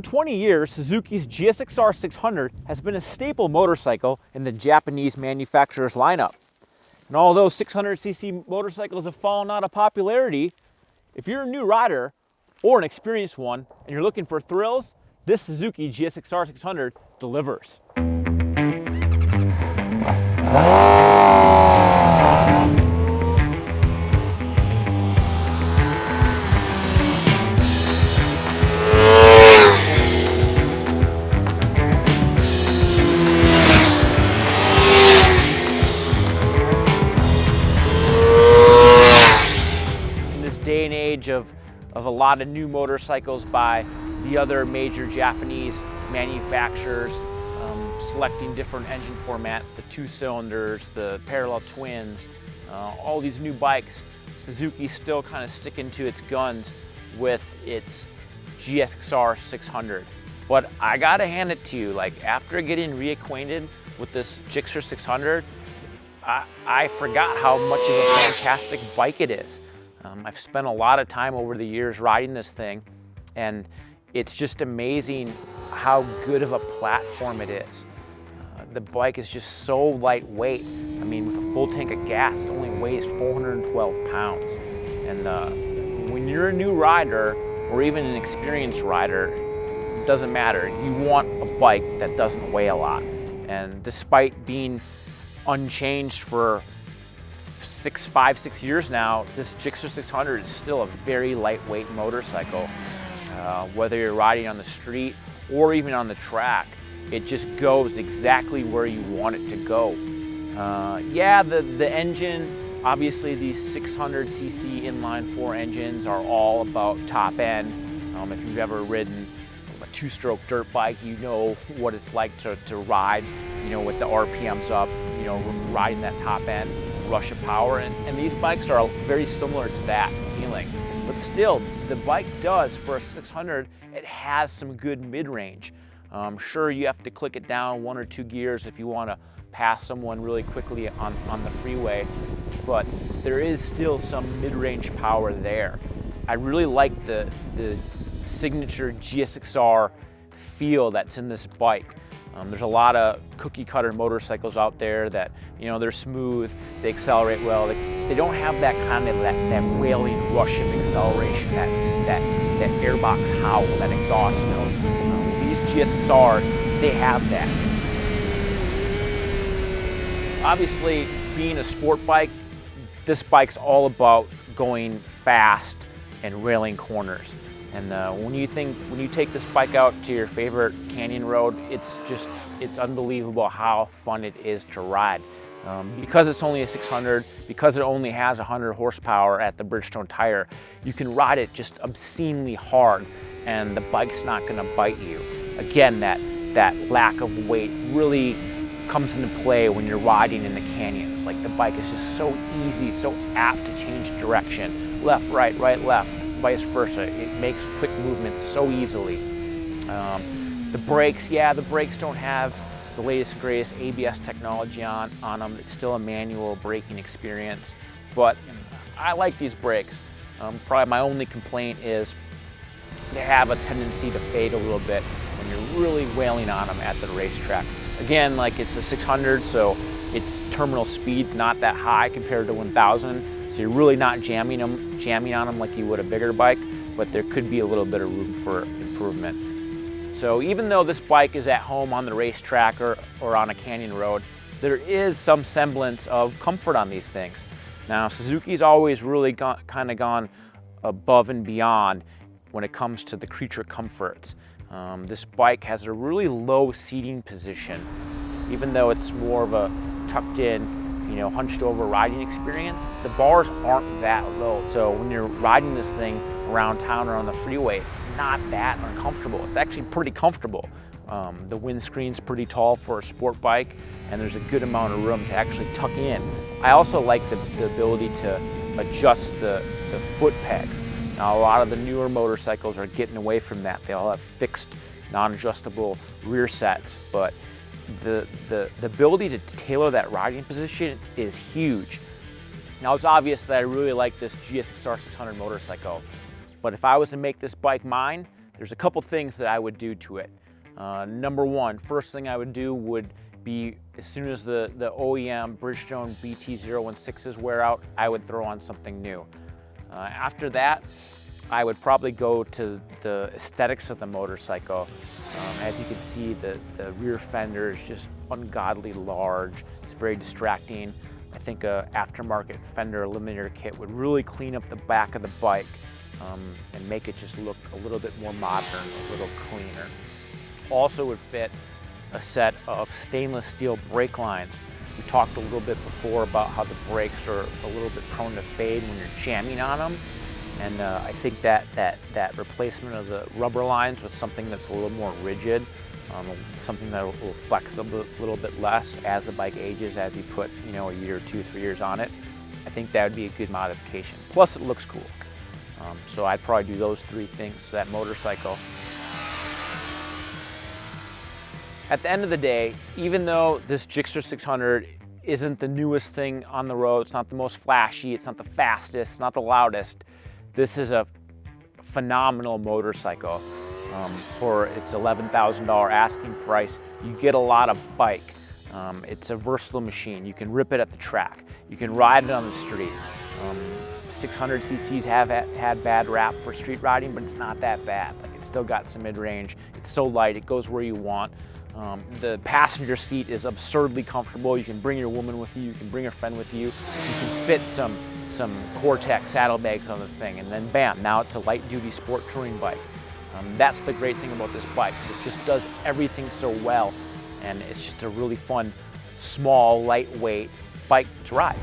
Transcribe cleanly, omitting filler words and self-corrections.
over 20 years, Suzuki's GSXR600 has been a staple motorcycle in the Japanese manufacturer's lineup. And although 600cc motorcycles have fallen out of popularity, if you're a new rider or an experienced one and you're looking for thrills, this Suzuki GSXR600 delivers. Day and age of a lot of new motorcycles by the other major Japanese manufacturers, selecting different engine formats, the 2 cylinders, the parallel twins, all these new bikes. Suzuki's still kind of sticking to its guns with its GSXR600. But I gotta hand it to you, like after getting reacquainted with this GSXR600, I forgot how much of a fantastic bike it is. I've spent a lot of time over the years riding this thing, and it's just amazing how good of a platform it is. The bike is just so lightweight. I mean, with a full tank of gas, it only weighs 412 pounds. And when you're a new rider, or even an experienced rider, it doesn't matter. You want a bike that doesn't weigh a lot. And despite being unchanged for 6 years now, this GSXR600 is still a very lightweight motorcycle. Whether you're riding on the street or even on the track, it just goes exactly where you want it to go. Yeah, the engine, obviously these 600cc inline-4 engines are all about top end. If you've ever ridden a 2-stroke dirt bike, you know what it's like to ride, you know, with the RPMs up, you know, riding that top end rush of power, and these bikes are very similar to that feeling. But still, the bike does, for a 600, it has some good mid-range. Sure, you have to click it down 1 or 2 gears if you want to pass someone really quickly on the freeway, but there is still some mid-range power there. I really like the signature GSXR feel that's in this bike. There's a lot of cookie cutter motorcycles out there that, you know, they're smooth, they accelerate well. They don't have that kind of that wailing rush of acceleration, that airbox howl, that exhaust note. These GSXRs, they have that. Obviously, being a sport bike, this bike's all about going fast and railing corners. And when you take this bike out to your favorite canyon road, it's unbelievable how fun it is to ride. Because it's only a 600, because it only has 100 horsepower at the Bridgestone tire, you can ride it just obscenely hard, and the bike's not gonna bite you. Again, that lack of weight really comes into play when you're riding in the canyons. Like, the bike is just so easy, so apt to change direction. Left, right, left. Vice versa. It makes quick movements so easily. The brakes, yeah, the brakes don't have the latest and greatest ABS technology on them. It's still a manual braking experience, but I like these brakes. Probably my only complaint is they have a tendency to fade a little bit when you're really wailing on them at the racetrack. Again, like, it's a 600, so its terminal speed's not that high compared to 1000. So you're really not jamming on them like you would a bigger bike, but there could be a little bit of room for improvement. So even though this bike is at home on the racetrack or on a canyon road, there is some semblance of comfort on these things. Now, Suzuki's always really kind of gone above and beyond when it comes to the creature comforts. This bike has a really low seating position, even though it's more of a tucked in, you know, hunched over riding experience. The bars aren't that low. So when you're riding this thing around town or on the freeway, it's not that uncomfortable. It's actually pretty comfortable. The windscreen's pretty tall for a sport bike, and there's a good amount of room to actually tuck in. I also like the ability to adjust the foot pegs. Now, a lot of the newer motorcycles are getting away from that. They all have fixed, non-adjustable rear sets, but the ability to tailor that riding position is huge. Now, it's obvious that I really like this GSXR600 motorcycle, but if I was to make this bike mine, there's a couple things that I would do to it. Number one, first thing I would do would be, as soon as the OEM Bridgestone BT016s wear out, I would throw on something new. After that, I would probably go to the aesthetics of the motorcycle. As you can see, the rear fender is just ungodly large. It's very distracting. I think a aftermarket fender eliminator kit would really clean up the back of the bike and make it just look a little bit more modern, a little cleaner. Also would fit a set of stainless steel brake lines. We talked a little bit before about how the brakes are a little bit prone to fade when you're jamming on them. And I think that replacement of the rubber lines with something that's a little more rigid, something that will flex a little bit less as the bike ages, as you put, you know, a year, 2, 3 years on it, I think that would be a good modification. Plus it looks cool. So I'd probably do those 3 things to that motorcycle. At the end of the day, even though this GSXR600 isn't the newest thing on the road, it's not the most flashy, it's not the fastest, it's not the loudest, this is a phenomenal motorcycle. For its $11,000 asking price, you get a lot of bike. It's a versatile machine. You can rip it at the track. You can ride it on the street. 600 cc's have had bad rap for street riding, but it's not that bad. Like, it's still got some mid-range. It's so light, it goes where you want. The passenger seat is absurdly comfortable. You can bring your woman with you. You can bring a friend with you. You can fit some Cortex saddlebags on the thing, and then bam, now it's a light-duty sport touring bike. That's the great thing about this bike. It just does everything so well, and it's just a really fun, small, lightweight bike to ride.